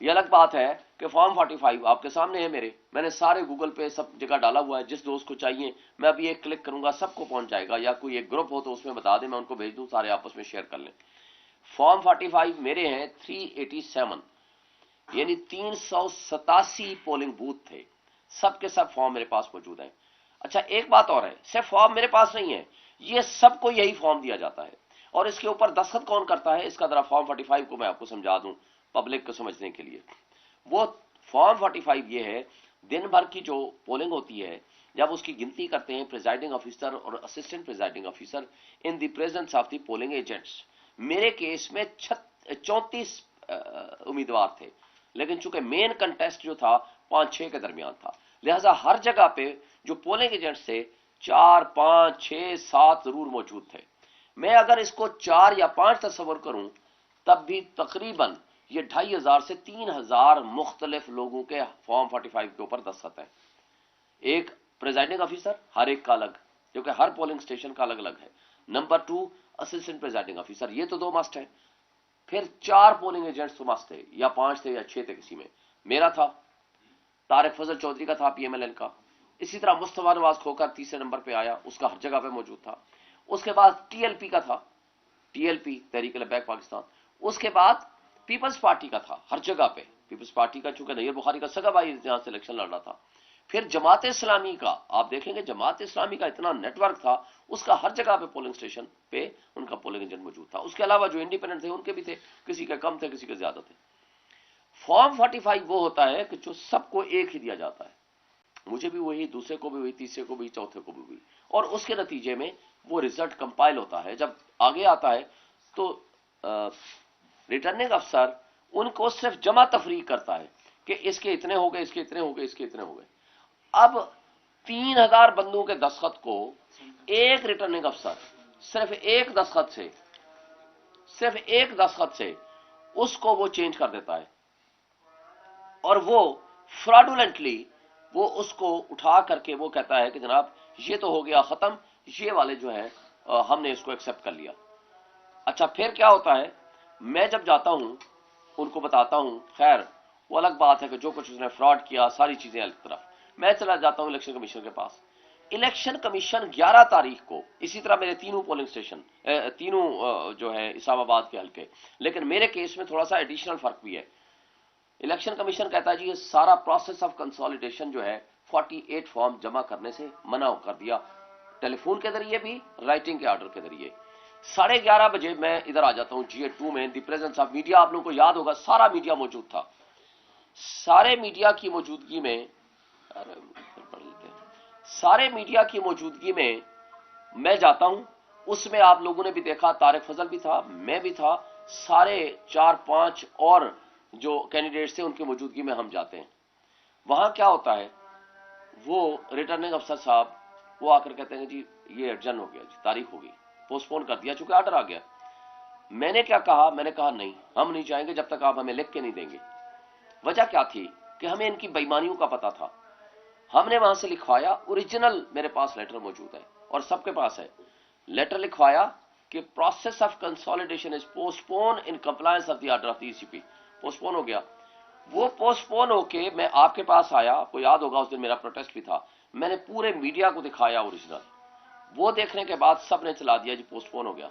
یہ الگ بات ہے کہ فارم 45 آپ کے سامنے ہے میرے، میں نے سارے گوگل پہ سب جگہ ڈالا ہوا ہے، جس دوست کو چاہیے میں ابھی ایک کلک کروں گا سب کو پہنچ جائے گا، یا کوئی ایک گروپ ہو تو اس میں بتا دیں میں ان کو بھیج دوں، سارے آپس میں شیئر کر لیں۔ فارم 45 میرے ہیں 387، یعنی 387 پولنگ بوتھ تھے، سب کے سب فارم میرے پاس موجود ہیں۔ اچھا ایک بات اور ہے، صرف فارم میرے پاس نہیں ہے، یہ سب کو یہی فارم دیا جاتا ہے، اور اس کے اوپر دستخط کون کرتا ہے، اس کا ذرا فارم 45 کو میں آپ کو سمجھا دوں پبلک کو سمجھنے کے لیے۔ وہ فارم 45 یہ ہے، دن بھر کی جو پولنگ ہوتی ہے جب اس کی گنتی کرتے ہیں پریزائڈنگ آفیسر اور assistant presiding officer in the presence of the polling agents. میرے کیس میں 34 امیدوار تھے، لیکن چونکہ مین کنٹیسٹ جو تھا 5-6 کے درمیان تھا، لہذا ہر جگہ پہ جو پولنگ ایجنٹس تھے 4 5 6 7 ضرور موجود تھے۔ میں اگر اس کو 4 یا 5 تصور کروں تب بھی تقریباً یہ 2500 سے 3000 مختلف لوگوں کے فارم 45 کے اوپر دستخط ہیں۔ ایک پریزائڈنگ آفیسر، ہر ایک کا الگ، کیونکہ ہر پولنگ اسٹیشن کا الگ الگ ہے۔ نمبر 2 اسسٹنٹ پریزائڈنگ آفیسر، یہ تو 2 مسٹ ہیں۔ پھر 4 پولنگ ایجنٹس تو مسٹ تھے، یا 5 تھے یا 6 تھے کسی میں، میرا تھا، طارق فضل چودھری کا تھا پی ایم ایل این کا، اسی طرح مصطفیٰ نواز کھوکر تیسرے نمبر پہ آیا، اس کا ہر جگہ پہ موجود تھا۔ اس کے بعد ٹی ایل پی کا تھا، T L P Tehreek Labbaik Pakistan. اس کے بعد پیپلز پارٹی کا تھا ہر جگہ پہ، پیپلز پارٹی کا چونکہ نیر بخاری کا سگا بھائی یہاں سے الیکشن لڑ رہا تھا۔ پھر جماعت اسلامی کا آپ دیکھیں گے، جماعت اسلامی کا اتنا نیٹ ورک تھا، اس کا ہر جگہ پہ پولنگ اسٹیشن پہ ان کا پولنگ ایجنٹ موجود تھا۔ اس کے علاوہ جو انڈیپینڈنٹ تھے ان کے بھی تھے، کسی کے کم تھے کسی کے زیادہ تھے۔ فارم 45 وہ ہوتا ہے کہ جو سب کو ایک ہی دیا جاتا ہے، مجھے بھی وہی، دوسرے کو بھی وہی، تیسرے کو بھی، چوتھے کو بھی وہی، اور اس کے نتیجے میں وہ رزلٹ کمپائل ہوتا ہے۔ جب آگے آتا ہے تو ریٹرننگ افسر ان کو صرف جمع تفریق کرتا ہے کہ اس کے اتنے ہو گئے، اس کے اتنے ہو گئے، اس کے اتنے ہو گئے۔ اب 3000 بندوں کے دستخط کو ایک ریٹرننگ افسر صرف ایک دستخط سے اس کو وہ چینج کر دیتا ہے، اور وہ فراڈولنٹلی وہ اس کو اٹھا کر کے وہ کہتا ہے کہ جناب یہ تو ہو گیا ختم، یہ والے جو ہے ہم نے اس کو ایکسپٹ کر لیا۔ اچھا پھر کیا ہوتا ہے، میں جب جاتا ہوں ان کو بتاتا ہوں، خیر وہ الگ بات ہے کہ جو کچھ اس نے فراڈ کیا ساری چیزیں الگ طرف، میں چلا جاتا ہوں الیکشن کمیشن کے پاس۔ الیکشن کمیشن 11 تاریخ کو، اسی طرح میرے تینوں پولنگ اسٹیشن تینوں جو ہے اسلام آباد کے حلقے، لیکن میرے کیس میں تھوڑا سا ایڈیشنل فرق بھی ہے۔ الیکشن کمیشن کہتا ہے جی یہ سارا پروسیس آف کنسالیڈیشن جو ہے 48 فارم جمع کرنے سے منع کر دیا، ٹیلی فون کے ذریعے بھی، رائٹنگ کے آرڈر کے ذریعے۔ 11:30 بجے میں ادھر آ جاتا ہوں GA2 میں، دی پریزنس آف میڈیا، آپ لوگوں کو یاد ہوگا سارا میڈیا موجود تھا۔ سارے میڈیا کی موجودگی میں میں جاتا ہوں، اس میں آپ لوگوں نے بھی دیکھا، طارق فضل بھی تھا، میں بھی تھا، سارے 4-5 اور جو کینڈیڈیٹس تھے ان کی موجودگی میں ہم جاتے ہیں۔ وہاں کیا ہوتا ہے، وہ ریٹرننگ افسر صاحب وہ آ کر کہتے ہیں جی یہ ایڈجن ہو گیا، جی تاریخ ہو گئی، پوسٹ پون کر دیا چونکہ آرڈر آ گیا۔ میں نے کیا کہا، میں نے کہا نہیں ہم نہیں جائیں گے جب تک آپ ہمیں لکھ کے نہیں دیں گے۔ وجہ کیا تھی کہ ہمیں ان کی بےایمانیوں کا پتا تھا۔ ہم نے وہاں سے لکھوایا، اوریجنل میرے پاس لیٹر موجود ہے اور سب کے پاس ہے، لیٹر لکھوایا کہ process of consolidation is postpone in compliance of the order of the ECP، postpone ہو گیا۔ وہ پوسٹ پون ہو کے میں آپ کے پاس آیا، آپ کو یاد ہوگا اس دن میرا پروٹیسٹ بھی تھا، میں نے پورے میڈیا کو دکھایا اوریجنل، وہ دیکھنے کے بعد سب نے چلا دیا جی پوسٹ پون ہو گیا۔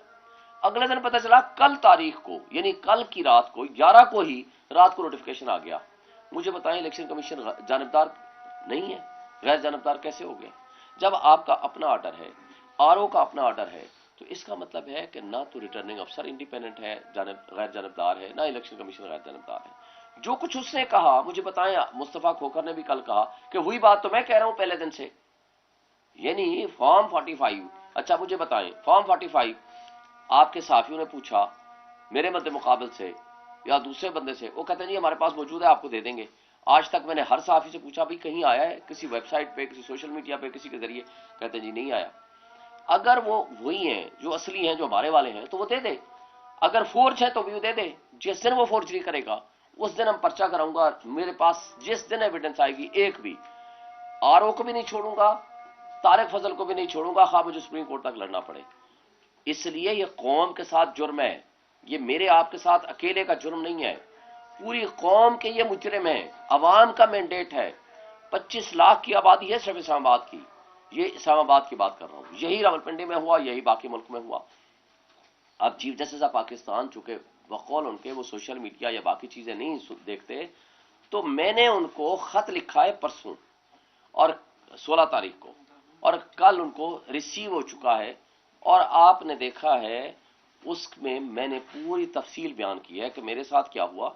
اگلے دن پتہ چلا کل تاریخ کو، یعنی کل کی رات کو 11 کو ہی رات کو نوٹیفیکیشن آ گیا۔ مجھے بتائیں الیکشن کمیشن جانبدار نہیں ہے، غیر جانبدار کیسے ہو گیا؟ جب آپ کا اپنا آرڈر ہے، RO کا اپنا آرڈر ہے، تو اس کا مطلب ہے کہ نہ تو ریٹرننگ افسر انڈیپینڈنٹ ہے، غیر جانبدار ہے، نہ الیکشن کمیشن غیر جانبدار ہے۔ جو کچھ اس نے کہا، مجھے بتائیں مصطفیٰ کھوکر نے بھی کل کہا کہ وہی بات تو میں کہہ رہا ہوں پہلے دن سے، یعنی فارم 45۔ اچھا مجھے بتائیں فارم 45 آپ کے صحافیوں نے پوچھا میرے مد مقابل سے یا دوسرے بندے سے، وہ کہتے ہیں جی ہمارے پاس موجود ہے آپ کو دے دیں گے۔ آج تک میں نے ہر صحافی سے پوچھا بھائی کہیں آیا ہے کسی ویب سائٹ پہ، کسی سوشل میڈیا پہ، کسی کے ذریعے، کہتے ہیں جی نہیں آیا۔ اگر وہ وہی ہیں جو اصلی ہیں، جو ہمارے والے ہیں، تو وہ دے دے، اگر فورج ہے تو بھی وہ دے دے۔ جس دن وہ فورجری کرے گا اس دن ہم پرچہ کراؤں گا، میرے پاس جس دن ایویڈنس آئے گی ایک بھی، RO کو بھی نہیں چھوڑوں گا، طارق فضل کو بھی نہیں چھوڑوں گا، خواہ مجھے سپریم کورٹ تک لڑنا پڑے۔ اس لیے یہ قوم کے ساتھ جرم ہے، یہ میرے آپ کے ساتھ اکیلے کا جرم نہیں ہے۔ پوری قوم کے یہ مجرم ہیں، عوام کا مینڈیٹ ہے، 25 لاکھ کی آبادی ہے صرف اسلام آباد کی، یہ اسلام آباد کی بات کر رہا ہوں، یہی راولپنڈی میں ہوا، یہی باقی ملک میں ہوا۔ اب چیف جسٹس آف پاکستان چونکہ بقول ان کے وہ سوشل میڈیا یا باقی چیزیں نہیں دیکھتے، تو میں نے ان کو خط لکھا ہے پرسوں اور 16 تاریخ کو، اور کل ان کو ریسیو ہو چکا ہے، اور آپ نے دیکھا ہے اس میں میں نے پوری تفصیل بیان کی ہے کہ میرے ساتھ کیا ہوا،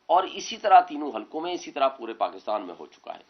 اور اسی طرح تینوں حلقوں میں، اسی طرح پورے پاکستان میں ہو چکا ہے۔